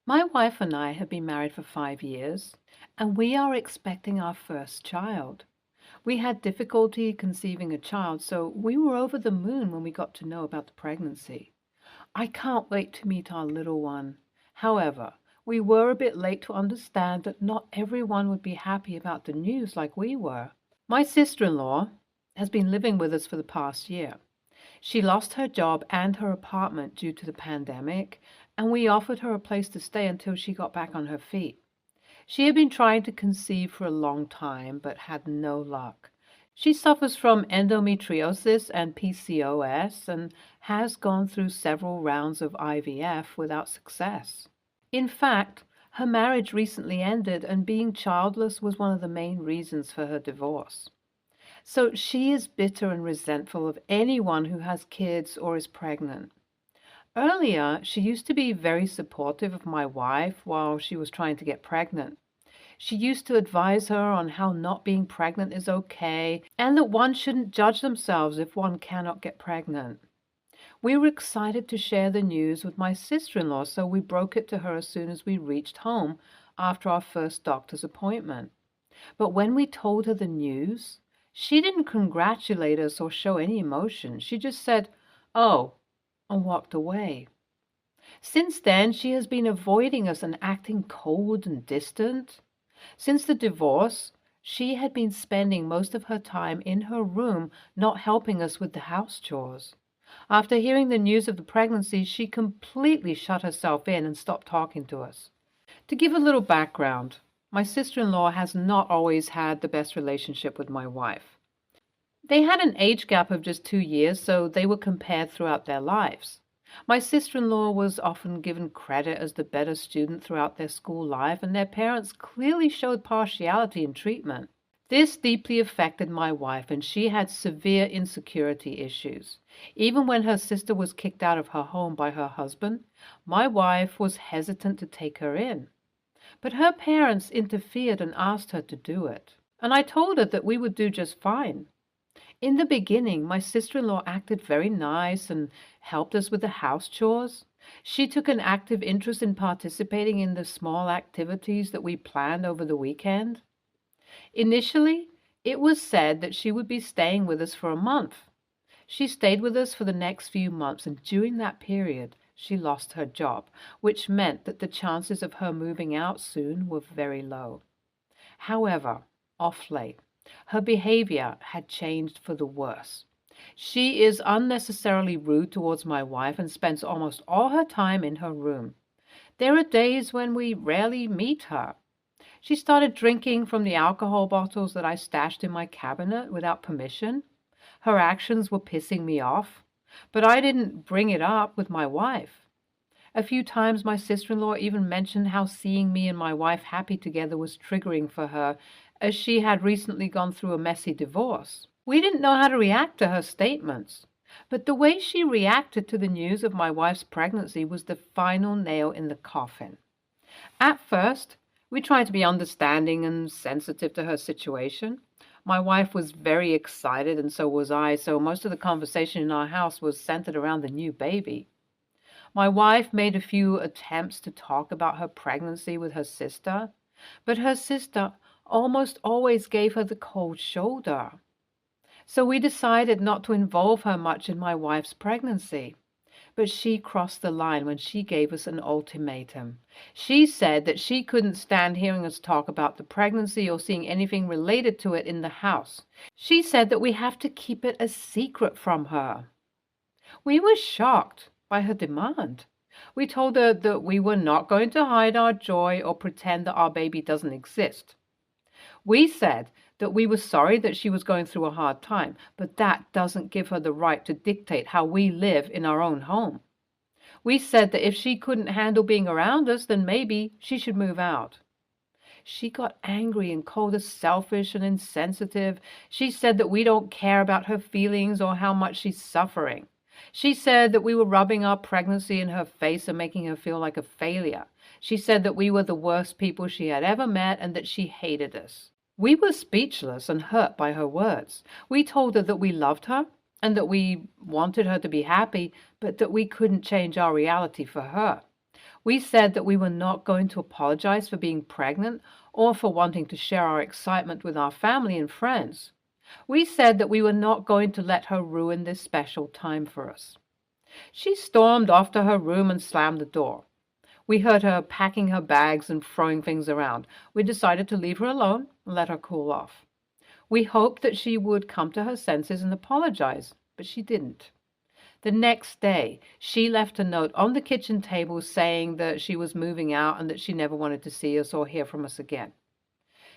My wife and I have been married for 5 years, and we are expecting our first child. We had difficulty conceiving a child, so we were over the moon when we got to know about the pregnancy. I can't wait to meet our little one. However, we were a bit late to understand that not everyone would be happy about the news like we were. My sister-in-law has been living with us for the past year. She lost her job and her apartment due to the pandemic, and we offered her a place to stay until she got back on her feet. She had been trying to conceive for a long time, but had no luck. She suffers from endometriosis and PCOS and has gone through several rounds of IVF without success. In fact, her marriage recently ended, and being childless was one of the main reasons for her divorce. So she is bitter and resentful of anyone who has kids or is pregnant. Earlier, she used to be very supportive of my wife while she was trying to get pregnant. She used to advise her on how not being pregnant is okay and that one shouldn't judge themselves if one cannot get pregnant. We were excited to share the news with my sister-in-law, so we broke it to her as soon as we reached home after our first doctor's appointment. But when we told her the news, she didn't congratulate us or show any emotion. She just said, "Oh," and walked away. Since then, she has been avoiding us and acting cold and distant. Since the divorce, she had been spending most of her time in her room, not helping us with the house chores. After hearing the news of the pregnancy, she completely shut herself in and stopped talking to us. To give a little background, my sister-in-law has not always had the best relationship with my wife. They had an age gap of just 2 years, so they were compared throughout their lives. My sister-in-law was often given credit as the better student throughout their school life, and their parents clearly showed partiality in treatment. This deeply affected my wife, and she had severe insecurity issues. Even when her sister was kicked out of her home by her husband, my wife was hesitant to take her in. But her parents interfered and asked her to do it, and I told her that we would do just fine. In the beginning, my sister-in-law acted very nice and helped us with the house chores. She took an active interest in participating in the small activities that we planned over the weekend. Initially, it was said that she would be staying with us for a month. She stayed with us for the next few months, and during that period, she lost her job, which meant that the chances of her moving out soon were very low. However, off late, her behavior had changed for the worse. She is unnecessarily rude towards my wife and spends almost all her time in her room. There are days when we rarely meet her. She started drinking from the alcohol bottles that I stashed in my cabinet without permission. Her actions were pissing me off, but I didn't bring it up with my wife. A few times my sister-in-law even mentioned how seeing me and my wife happy together was triggering for her, as she had recently gone through a messy divorce. We didn't know how to react to her statements, but the way she reacted to the news of my wife's pregnancy was the final nail in the coffin. At first, we tried to be understanding and sensitive to her situation. My wife was very excited, and so was I, so most of the conversation in our house was centered around the new baby. My wife made a few attempts to talk about her pregnancy with her sister, but her sister almost always gave her the cold shoulder. So we decided not to involve her much in my wife's pregnancy. But she crossed the line when she gave us an ultimatum. She said that she couldn't stand hearing us talk about the pregnancy or seeing anything related to it in the house. She said that we have to keep it a secret from her. We were shocked by her demand. We told her that we were not going to hide our joy or pretend that our baby doesn't exist. We said that we were sorry that she was going through a hard time, but that doesn't give her the right to dictate how we live in our own home. We said that if she couldn't handle being around us, then maybe she should move out. She got angry and called us selfish and insensitive. She said that we don't care about her feelings or how much she's suffering. She said that we were rubbing our pregnancy in her face and making her feel like a failure. She said that we were the worst people she had ever met and that she hated us. We were speechless and hurt by her words. We told her that we loved her and that we wanted her to be happy, but that we couldn't change our reality for her. We said that we were not going to apologize for being pregnant or for wanting to share our excitement with our family and friends. We said that we were not going to let her ruin this special time for us. She stormed off to her room and slammed the door. We heard her packing her bags and throwing things around. We decided to leave her alone and let her cool off. We hoped that she would come to her senses and apologize, but she didn't. The next day, she left a note on the kitchen table saying that she was moving out and that she never wanted to see us or hear from us again.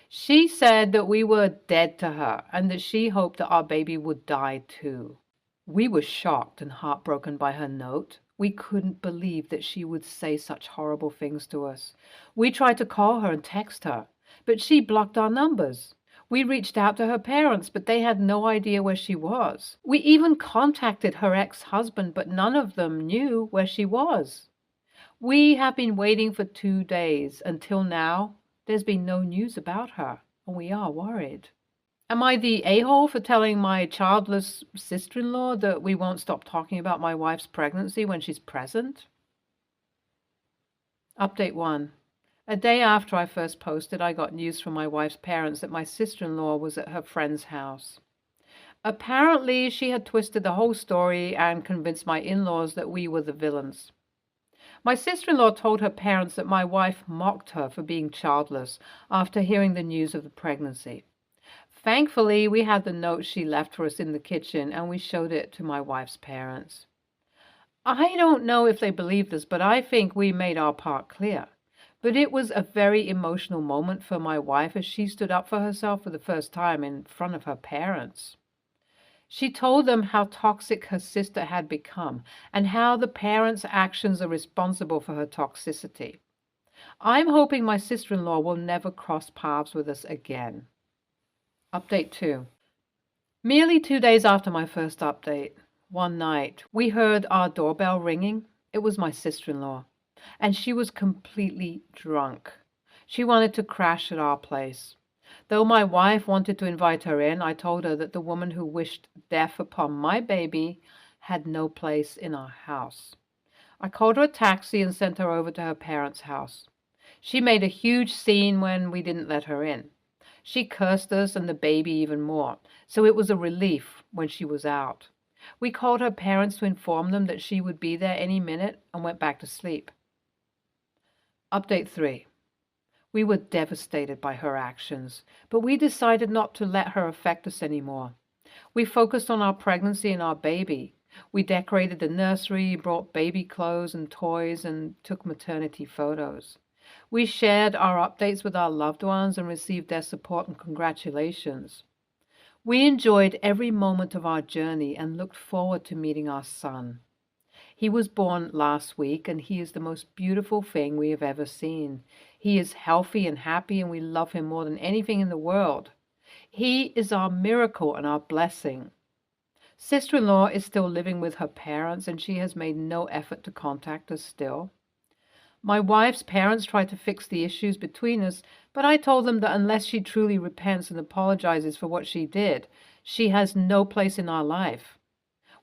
She said that we were dead to her and that she hoped that our baby would die too. We were shocked and heartbroken by her note. We couldn't believe that she would say such horrible things to us. We tried to call her and text her, but she blocked our numbers. We reached out to her parents, but they had no idea where she was. We even contacted her ex-husband, but none of them knew where she was. We have been waiting for 2 days. Until now, there's been no news about her, and we are worried. Am I the a-hole for telling my childless sister-in-law that we won't stop talking about my wife's pregnancy when she's present? Update 1. A day after I first posted, I got news from my wife's parents that my sister-in-law was at her friend's house. Apparently, she had twisted the whole story and convinced my in-laws that we were the villains. My sister-in-law told her parents that my wife mocked her for being childless after hearing the news of the pregnancy. Thankfully, we had the note she left for us in the kitchen, and we showed it to my wife's parents. I don't know if they believed us, but I think we made our part clear. But it was a very emotional moment for my wife as she stood up for herself for the first time in front of her parents. She told them how toxic her sister had become and how the parents' actions are responsible for her toxicity. I'm hoping my sister-in-law will never cross paths with us again. Update 2. Merely 2 days after my first update, one night, we heard our doorbell ringing. It was my sister-in-law, and she was completely drunk. She wanted to crash at our place. Though my wife wanted to invite her in, I told her that the woman who wished death upon my baby had no place in our house. I called her a taxi and sent her over to her parents' house. She made a huge scene when we didn't let her in. She cursed us and the baby even more, so it was a relief when she was out. We called her parents to inform them that she would be there any minute and went back to sleep. Update 3. We were devastated by her actions, but we decided not to let her affect us anymore. We focused on our pregnancy and our baby. We decorated the nursery, brought baby clothes and toys, and took maternity photos. We shared our updates with our loved ones and received their support and congratulations. We enjoyed every moment of our journey and looked forward to meeting our son. He was born last week, and he is the most beautiful thing we have ever seen. He is healthy and happy, and we love him more than anything in the world. He is our miracle and our blessing. Sister-in-law is still living with her parents, and she has made no effort to contact us still. My wife's parents tried to fix the issues between us, but I told them that unless she truly repents and apologizes for what she did, she has no place in our life.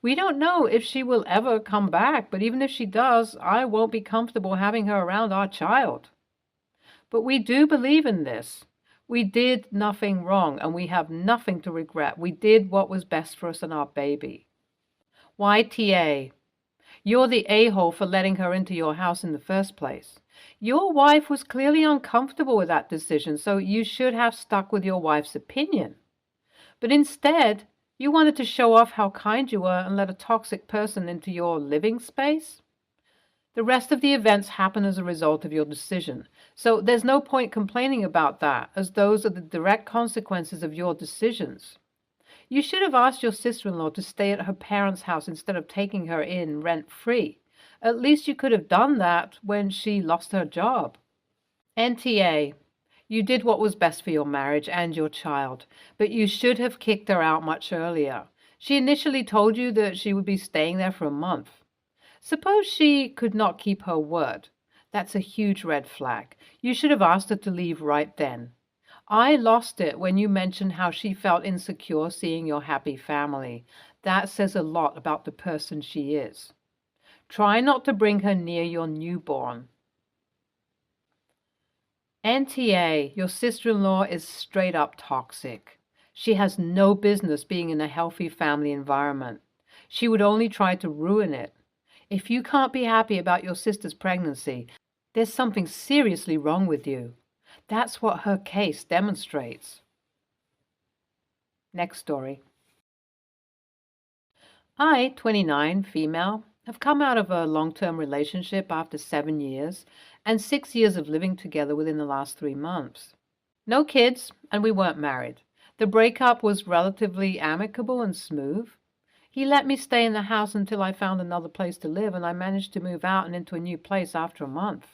We don't know if she will ever come back, but even if she does, I won't be comfortable having her around our child. But we do believe in this. We did nothing wrong, and we have nothing to regret. We did what was best for us and our baby. YTA. You're the a-hole for letting her into your house in the first place. Your wife was clearly uncomfortable with that decision, so you should have stuck with your wife's opinion. But instead, you wanted to show off how kind you were and let a toxic person into your living space? The rest of the events happen as a result of your decision, so there's no point complaining about that, as those are the direct consequences of your decisions. You should have asked your sister-in-law to stay at her parents' house instead of taking her in rent-free. At least you could have done that when she lost her job. NTA. You did what was best for your marriage and your child, but you should have kicked her out much earlier. She initially told you that she would be staying there for a month. Suppose she could not keep her word. That's a huge red flag. You should have asked her to leave right then. I lost it when you mentioned how she felt insecure seeing your happy family. That says a lot about the person she is. Try not to bring her near your newborn. NTA, your sister-in-law is straight up toxic. She has no business being in a healthy family environment. She would only try to ruin it. If you can't be happy about your sister's pregnancy, there's something seriously wrong with you. That's what her case demonstrates. Next story. I, 29, female, have come out of a long-term relationship after 7 years and 6 years of living together within the last 3 months. No kids, and we weren't married. The breakup was relatively amicable and smooth. He let me stay in the house until I found another place to live, and I managed to move out and into a new place after a month.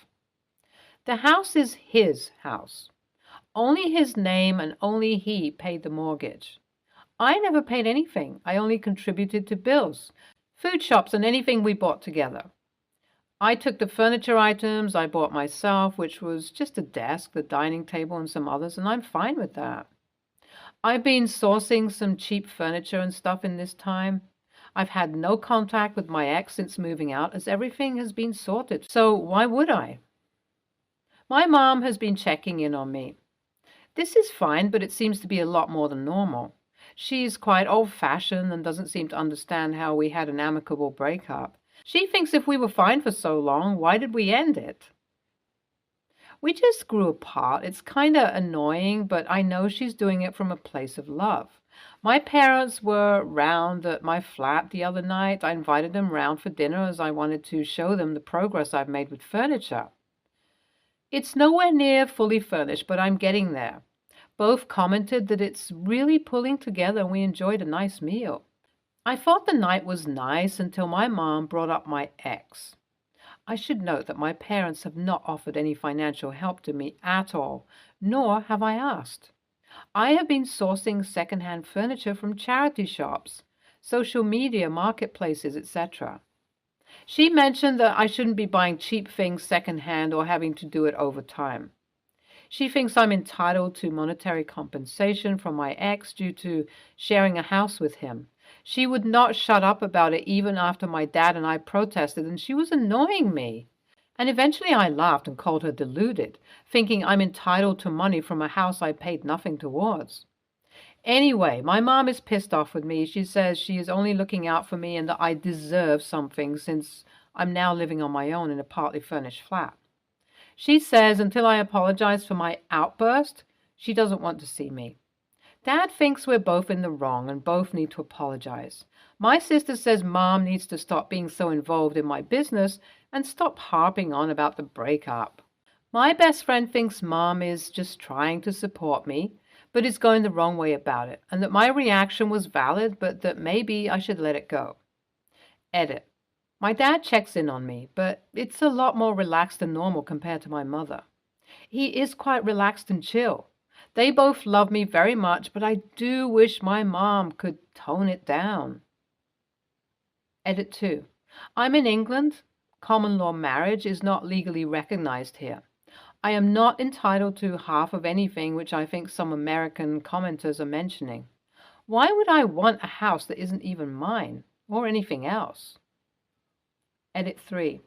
The house is his house. Only his name and only he paid the mortgage. I never paid anything. I only contributed to bills, food shops, and anything we bought together. I took the furniture items I bought myself, which was just a desk, the dining table, and some others, and I'm fine with that. I've been sourcing some cheap furniture and stuff in this time. I've had no contact with my ex since moving out, as everything has been sorted, so why would I? My mom has been checking in on me. This is fine, but it seems to be a lot more than normal. She's quite old-fashioned and doesn't seem to understand how we had an amicable breakup. She thinks if we were fine for so long, why did we end it? We just grew apart. It's kind of annoying, but I know she's doing it from a place of love. My parents were round at my flat the other night. I invited them round for dinner as I wanted to show them the progress I've made with furniture. It's nowhere near fully furnished, but I'm getting there. Both commented that it's really pulling together and we enjoyed a nice meal. I thought the night was nice until my mom brought up my ex. I should note that my parents have not offered any financial help to me at all, nor have I asked. I have been sourcing second-hand furniture from charity shops, social media, marketplaces, etc. She mentioned that I shouldn't be buying cheap things second-hand or having to do it over time. She thinks I'm entitled to monetary compensation from my ex due to sharing a house with him. She would not shut up about it even after my dad and I protested, and she was annoying me. And eventually I laughed and called her deluded, thinking I'm entitled to money from a house I paid nothing towards. Anyway, my mom is pissed off with me. She says she is only looking out for me and that I deserve something since I'm now living on my own in a partly furnished flat. She says until I apologize for my outburst, she doesn't want to see me. Dad thinks we're both in the wrong and both need to apologize. My sister says Mom needs to stop being so involved in my business and stop harping on about the breakup. My best friend thinks Mom is just trying to support me, but is going the wrong way about it, and that my reaction was valid, but that maybe I should let it go. Edit. My dad checks in on me, but it's a lot more relaxed than normal compared to my mother. He is quite relaxed and chill. They both love me very much, but I do wish my mom could tone it down. Edit 2. I'm in England. Common law marriage is not legally recognized here. I am not entitled to half of anything which I think some American commenters are mentioning. Why would I want a house that isn't even mine, or anything else? Edit 3.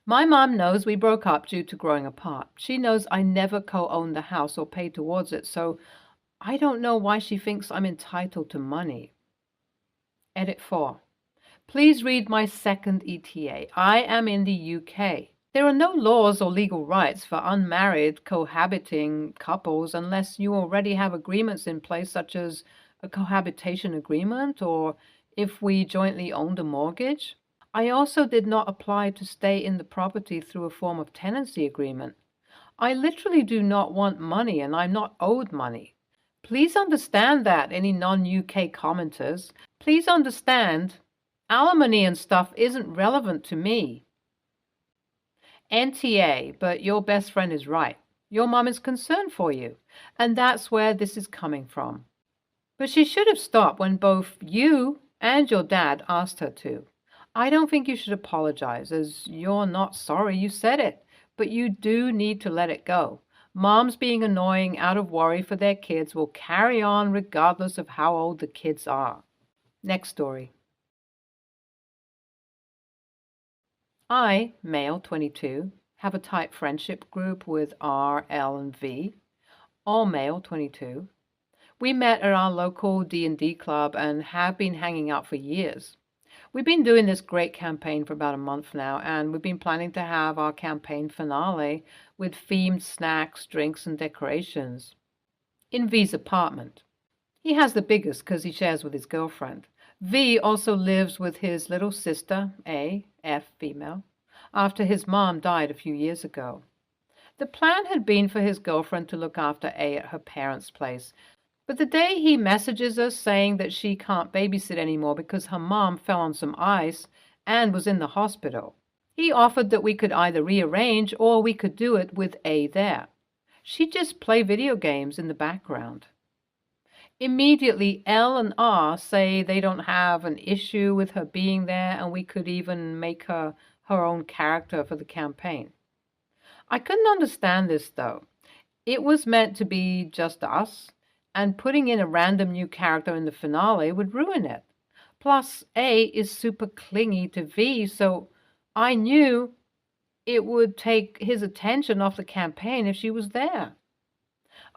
My mom knows we broke up due to growing apart. She knows I never co-owned the house or paid towards it, so I don't know why she thinks I'm entitled to money. Edit 4. Please read my second ETA. I am in the UK. There are no laws or legal rights for unmarried cohabiting couples unless you already have agreements in place such as a cohabitation agreement or if we jointly owned a mortgage. I also did not apply to stay in the property through a form of tenancy agreement. I literally do not want money and I'm not owed money. Please understand that, any non-UK commenters. Please understand, alimony and stuff isn't relevant to me. NTA, but your best friend is right. Your mom is concerned for you, and that's where this is coming from. But she should have stopped when both you and your dad asked her to. I don't think you should apologize, as you're not sorry you said it, but you do need to let it go. Moms being annoying out of worry for their kids will carry on regardless of how old the kids are. Next story. I, male 22, have a tight friendship group with R, L, and V, all male, 22. We met at our local D&D club and have been hanging out for years. We've been doing this great campaign for about a month now, and we've been planning to have our campaign finale with themed snacks, drinks, and decorations in V's apartment. He has the biggest because he shares with his girlfriend. V also lives with his little sister, A, F, female, after his mom died a few years ago. The plan had been for his girlfriend to look after A at her parents' place, but the day he messages us saying that she can't babysit anymore because her mom fell on some ice and was in the hospital, he offered that we could either rearrange or we could do it with A there. She'd just play video games in the background. Immediately, L and R say they don't have an issue with her being there and we could even make her her own character for the campaign. I couldn't understand this, though. It was meant to be just us, and putting in a random new character in the finale would ruin it. Plus, A is super clingy to V, so I knew it would take his attention off the campaign if she was there.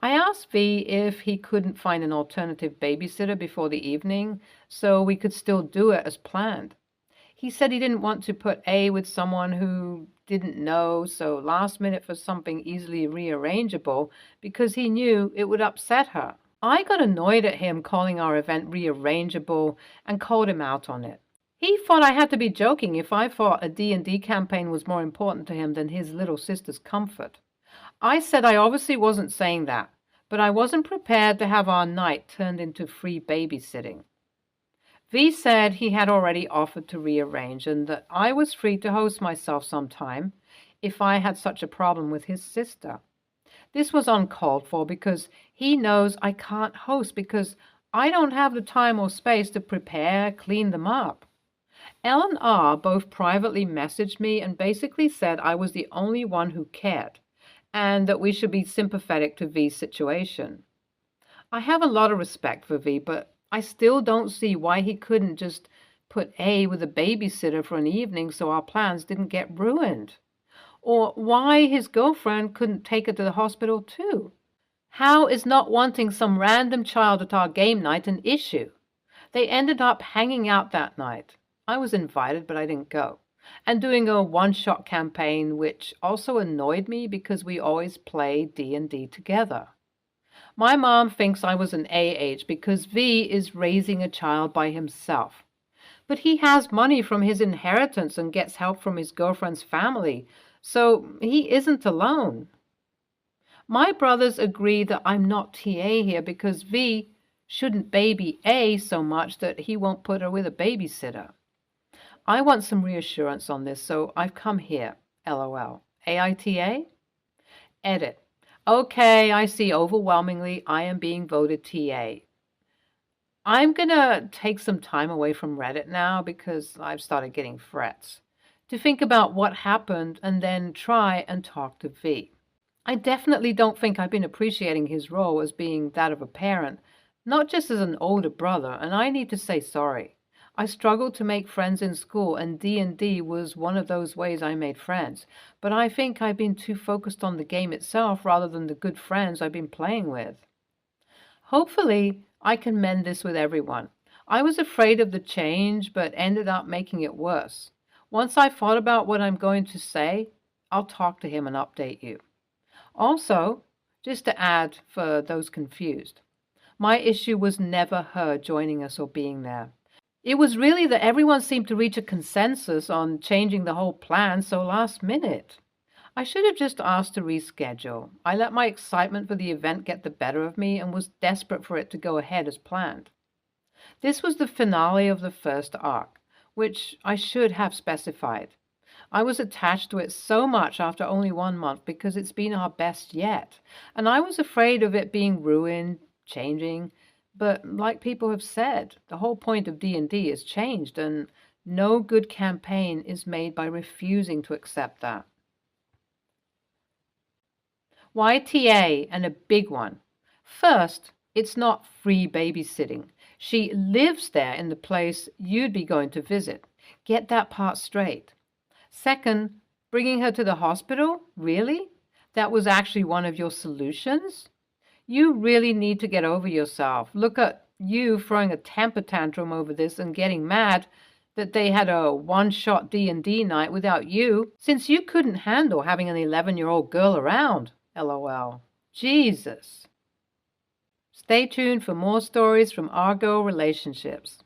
I asked V if he couldn't find an alternative babysitter before the evening so we could still do it as planned. He said he didn't want to put A with someone who didn't know, so last minute for something easily rearrangeable because he knew it would upset her. I got annoyed at him calling our event rearrangeable and called him out on it. He thought I had to be joking if I thought a D&D campaign was more important to him than his little sister's comfort. I said I obviously wasn't saying that, but I wasn't prepared to have our night turned into free babysitting. V said he had already offered to rearrange and that I was free to host myself sometime if I had such a problem with his sister. This was uncalled for because he knows I can't host because I don't have the time or space to prepare, clean them up. L and R both privately messaged me and basically said I was the only one who cared and that we should be sympathetic to V's situation. I have a lot of respect for V, but I still don't see why he couldn't just put A with a babysitter for an evening so our plans didn't get ruined. Or why his girlfriend couldn't take her to the hospital too. How is not wanting some random child at our game night an issue? They ended up hanging out that night. I was invited, but I didn't go. And doing a one-shot campaign, which also annoyed me because we always play D&D together. My mom thinks I was an AH because V is raising a child by himself. But he has money from his inheritance and gets help from his girlfriend's family, so he isn't alone. My brothers agree that I'm not TA here because V shouldn't baby A so much that he won't put her with a babysitter. I want some reassurance on this, so I've come here. LOL. AITA? Edit. Okay, I see overwhelmingly I am being voted TA. I'm going to take some time away from Reddit now because I've started getting threats to think about what happened and then try and talk to V. I definitely don't think I've been appreciating his role as being that of a parent, not just as an older brother, and I need to say sorry. I struggled to make friends in school, and D&D was one of those ways I made friends, but I think I've been too focused on the game itself rather than the good friends I've been playing with. Hopefully, I can mend this with everyone. I was afraid of the change, but ended up making it worse. Once I thought about what I'm going to say, I'll talk to him and update you. Also, just to add for those confused, my issue was never her joining us or being there. It was really that everyone seemed to reach a consensus on changing the whole plan so last minute. I should have just asked to reschedule. I let my excitement for the event get the better of me and was desperate for it to go ahead as planned. This was the finale of the first arc, which I should have specified. I was attached to it so much after only 1 month because it's been our best yet, and I was afraid of it being ruined, changing. But like people have said, the whole point of D&D is changed, and no good campaign is made by refusing to accept that. Why TA, and a big one? First, it's not free babysitting. She lives there in the place you'd be going to visit. Get that part straight. Second, Bringing her to the hospital? Really? That was actually one of your solutions? You really need to get over yourself. Look at you throwing a temper tantrum over this and getting mad that they had a one-shot D&D night without you, since you couldn't handle having an 11-year-old girl around. LOL. Jesus. Stay tuned for more stories from our girl relationships.